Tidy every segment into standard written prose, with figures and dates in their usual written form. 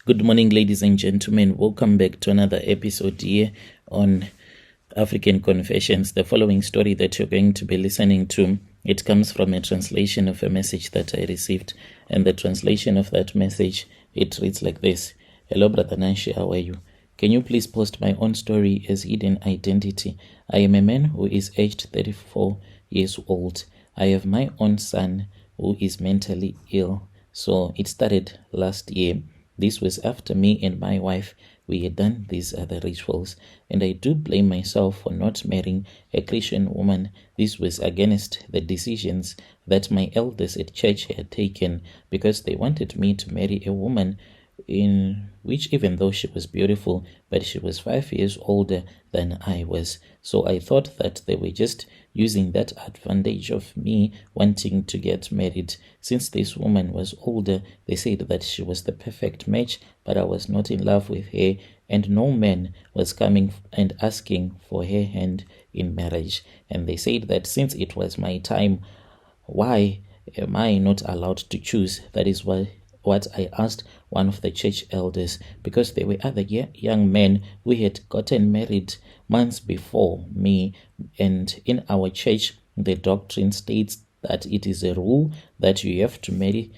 Good morning, ladies and gentlemen. Welcome back to another episode here on African Confessions. The following story that you're going to be listening to, it comes from a translation of a message that I received. And the translation of that message, it reads like this. Hello, Brother Nanshi, how are you? Can you please post my own story as hidden identity? I am a man who is aged 34 years old. I have my own son who is mentally ill. So it started last year. This was after me and my wife, we had done these other rituals, and I do blame myself for not marrying a Christian woman. This was against the decisions that my elders at church had taken, because they wanted me to marry a woman in which, even though she was beautiful, but she was 5 years older than I was. So I thought that they were just using that advantage of me wanting to get married. Since this woman was older, they said that she was the perfect match, but I was not in love with her, and no man was coming and asking for her hand in marriage. And they said that since it was my time, why am I not allowed to choose? That is what I asked one of the church elders, because there were other young men who had gotten married months before me, and in our church the doctrine states that it is a rule that you have to marry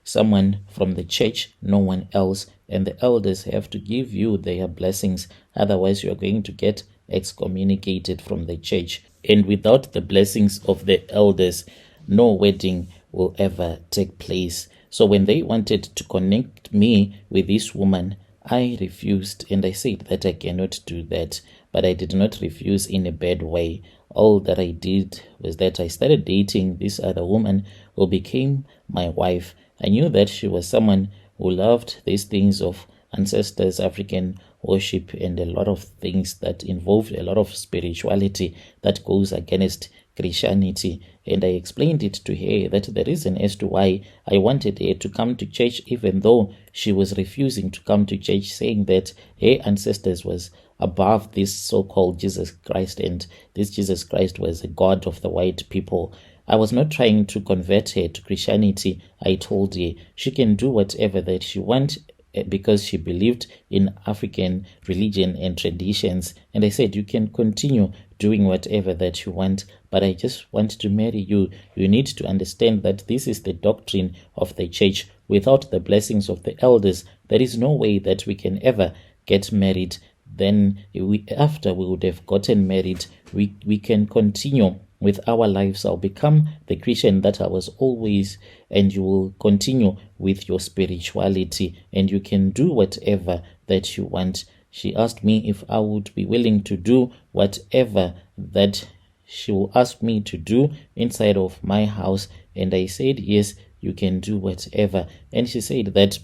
someone from the church, no one else, and the elders have to give you their blessings, otherwise you are going to get excommunicated from the church. And without the blessings of the elders, no wedding will ever take place. So when they wanted to connect me with this woman, I refused, and I said that I cannot do that. But I did not refuse in a bad way. All that I did was that I started dating this other woman who became my wife. I knew that she was someone who loved these things of ancestors, African worship, and a lot of things that involved a lot of spirituality that goes against Christianity. And I explained it to her that the reason as to why I wanted her to come to church, even though she was refusing to come to church, saying that her ancestors was above this so-called Jesus Christ, and this Jesus Christ was a god of the white people. I was not trying to convert her to Christianity. I told her she can do whatever that she wants, because she believed in African religion and traditions. And I said, you can continue doing whatever that you want, but I just want to marry you. You need to understand that this is the doctrine of the church. Without the blessings of the elders, there is no way that we can ever get married. Then after we would have gotten married, we can continue with our lives. I'll become the Christian that I was always, and you will continue with your spirituality, and you can do whatever that you want. She asked me if I would be willing to do whatever that she will ask me to do inside of my house, and I said, yes, you can do whatever. And she said that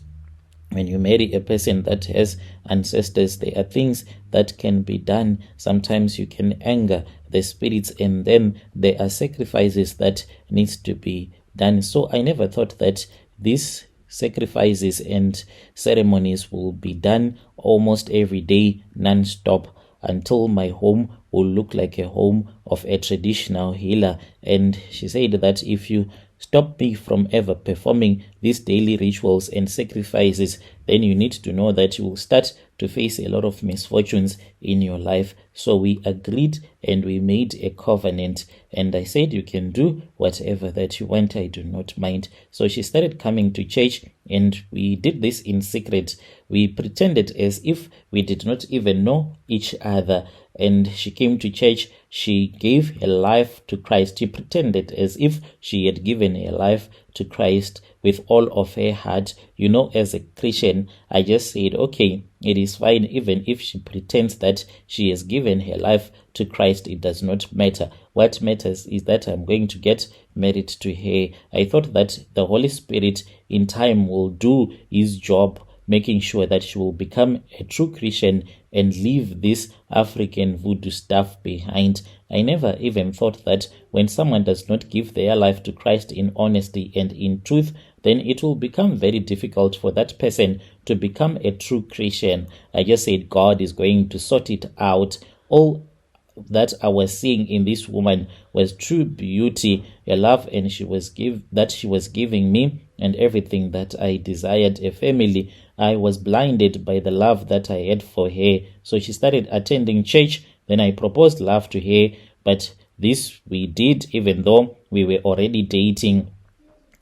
when you marry a person that has ancestors, there are things that can be done. Sometimes you can anger the spirits, and then there are sacrifices that needs to be done. So I never thought that these sacrifices and ceremonies will be done almost every day, non-stop, until my home will look like a home of a traditional healer. And she said that if you stop me from ever performing these daily rituals and sacrifices, then you need to know that you will start to face a lot of misfortunes in your life. So we agreed and we made a covenant, and I said, you can do whatever that you want, I do not mind. So she started coming to church, and we did this in secret. We pretended as if we did not even know each other. And she came to church, she gave her life to Christ. She pretended as if she had given her life to Christ with all of her heart. You know, as a Christian, I just said, okay, it is fine, even if she pretends that she has given her life to Christ, it does not matter. What matters is that I'm going to get married to her. I thought that the Holy Spirit in time will do his job, making sure that she will become a true Christian and leave this African voodoo stuff behind. I never even thought that when someone does not give their life to Christ in honesty and in truth, then it will become very difficult for that person to become a true Christian. I just said God is going to sort it out. All that I was seeing in this woman was true beauty, a love, and she was giving me, and everything that I desired, a family. I was blinded by the love that I had for her. So she started attending church. Then I proposed love to her, but this we did even though we were already dating.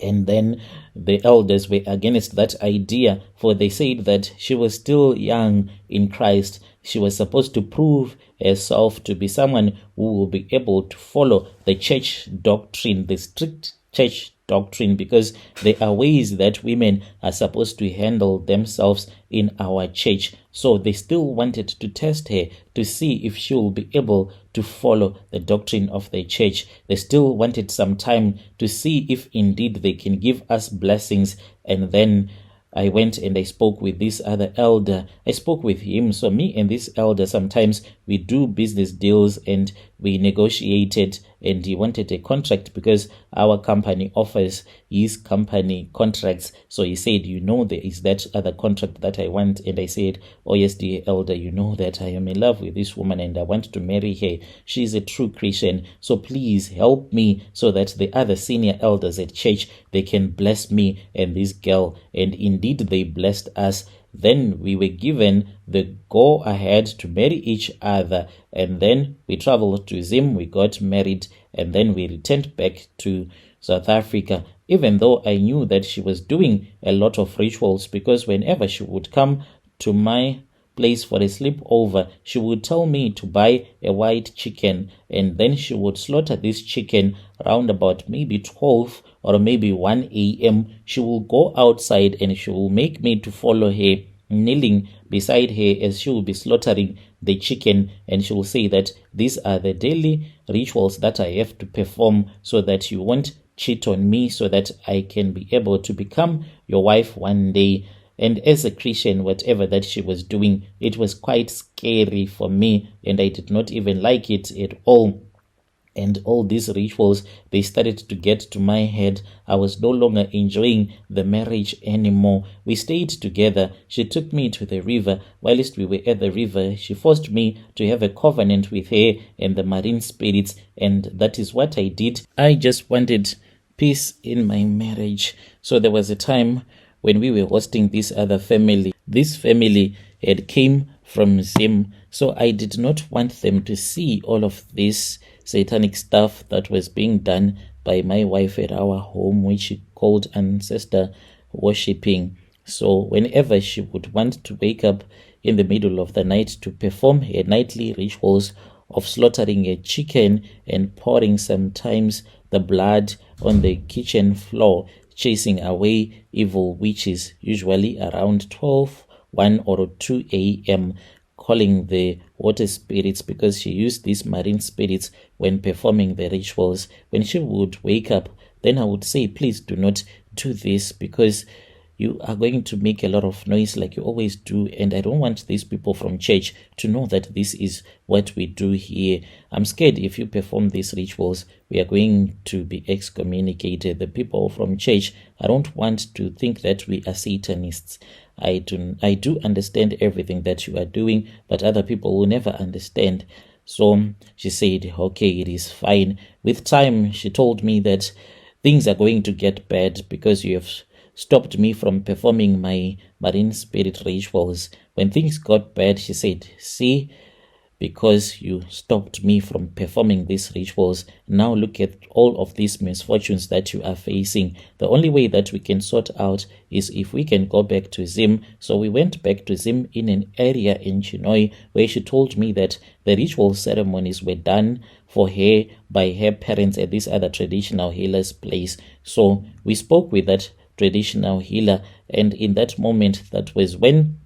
And then the elders were against that idea, for they said that she was still young in Christ. She was supposed to prove herself to be someone who will be able to follow the church doctrine, the strict church doctrine, because there are ways that women are supposed to handle themselves in our church. So they still wanted to test her to see if she will be able to follow the doctrine of the church. They still wanted some time to see if indeed they can give us blessings. And then I went and I spoke with this other elder. I spoke with him. So me and this elder, sometimes we do business deals and we negotiated, and he wanted a contract because our company offers his company contracts. So he said, there is that other contract that I want. And I said, oh yes, dear elder, you know that I am in love with this woman and I want to marry her. She is a true Christian. So please help me so that the other senior elders at church, they can bless me and this girl. And indeed they blessed us. Then we were given the go ahead to marry each other, and then we traveled to Zim, we got married, and then we returned back to South Africa, even though I knew that she was doing a lot of rituals, because whenever she would come to my place for a sleepover, she would tell me to buy a white chicken, and then she would slaughter this chicken around about maybe 12 or maybe 1 a.m. She will go outside and she will make me to follow her, kneeling beside her as she will be slaughtering the chicken, and she will say that these are the daily rituals that I have to perform so that you won't cheat on me, so that I can be able to become your wife one day. And as a Christian, whatever that she was doing, it was quite scary for me, and I did not even like it at all. And all these rituals, they started to get to my head. I was no longer enjoying the marriage anymore. We stayed together. She took me to the river. Whilst we were at the river, she forced me to have a covenant with her and the marine spirits, and that is what I did. I just wanted peace in my marriage. So there was a time when we were hosting this other family. This family had came from Zim, so I did not want them to see all of this satanic stuff that was being done by my wife at our home, which she called ancestor worshipping. So whenever she would want to wake up in the middle of the night to perform her nightly rituals of slaughtering a chicken and pouring sometimes the blood on the kitchen floor, chasing away evil witches, usually around 12, 1 or 2 a.m., calling the water spirits, because she used these marine spirits when performing the rituals. When she would wake up, then I would say, please do not do this, because you are going to make a lot of noise like you always do, and I don't want these people from church to know that this is what we do here. I'm scared if you perform these rituals, we are going to be excommunicated. The people from church, I don't want to think that we are Satanists. I do understand everything that you are doing, but other people will never understand. So she said, okay, it is fine. With time, she told me that things are going to get bad because you have stopped me from performing my marine spirit rituals. When things got bad, she said, see, because you stopped me from performing these rituals, now look at all of these misfortunes that you are facing. The only way that we can sort out is if we can go back to Zim. So we went back to Zim in an area in Chinhoyi where she told me that the ritual ceremonies were done for her by her parents at this other traditional healer's place. So we spoke with that traditional healer, and in that moment, that was when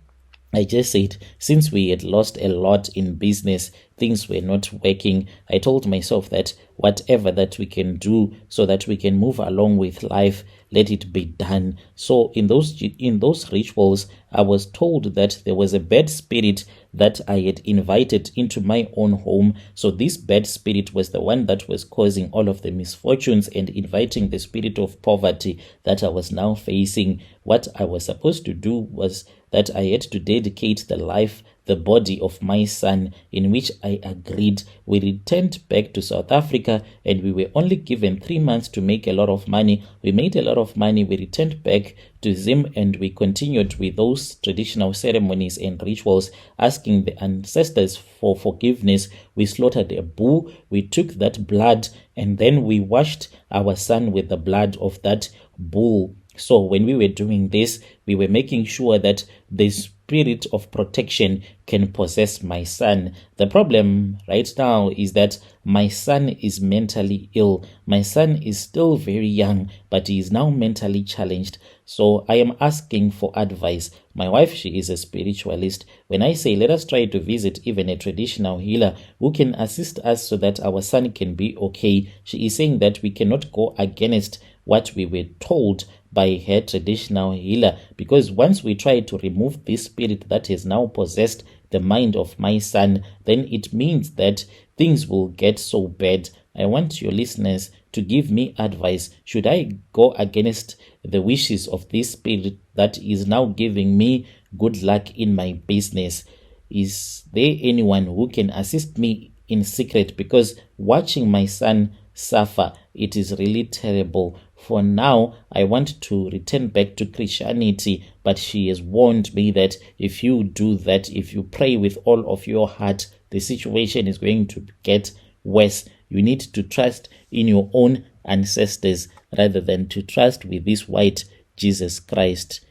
I just said, since we had lost a lot in business, things were not working, I told myself that whatever that we can do so that we can move along with life, let it be done. So in those rituals, I was told that there was a bad spirit that I had invited into my own home. So this bad spirit was the one that was causing all of the misfortunes and inviting the spirit of poverty that I was now facing. What I was supposed to do was that I had to dedicate the life the body of my son, in which I agreed. We returned back to South Africa, and we were only given 3 months to make a lot of money. We made a lot of money. We returned back to Zim, and we continued with those traditional ceremonies and rituals, asking the ancestors for forgiveness. We slaughtered a bull. We took that blood, and then we washed our son with the blood of that bull. So when we were doing this, we were making sure that the spirit of protection can possess my son. The problem right now is that my son is mentally ill. My son is still very young, but he is now mentally challenged. So I am asking for advice. My wife, she is a spiritualist. When I say let us try to visit even a traditional healer who can assist us so that our son can be okay, she is saying that we cannot go against what we were told by her traditional healer, because once we try to remove this spirit that has now possessed the mind of my son, then it means that things will get so bad. I want your listeners to give me advice. Should I go against the wishes of this spirit that is now giving me good luck in my business? Is there anyone who can assist me in secret? Because watching my son suffer, it is really terrible. For now, I want to return back to Christianity, but she has warned me that if you do that, if you pray with all of your heart, the situation is going to get worse. You need to trust in your own ancestors rather than to trust with this white Jesus Christ.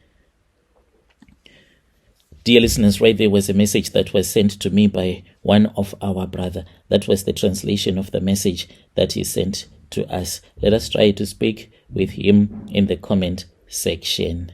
Dear listeners, right there was a message that was sent to me by one of our brother. That was the translation of the message that he sent to us. Let us try to speak with him in the comment section.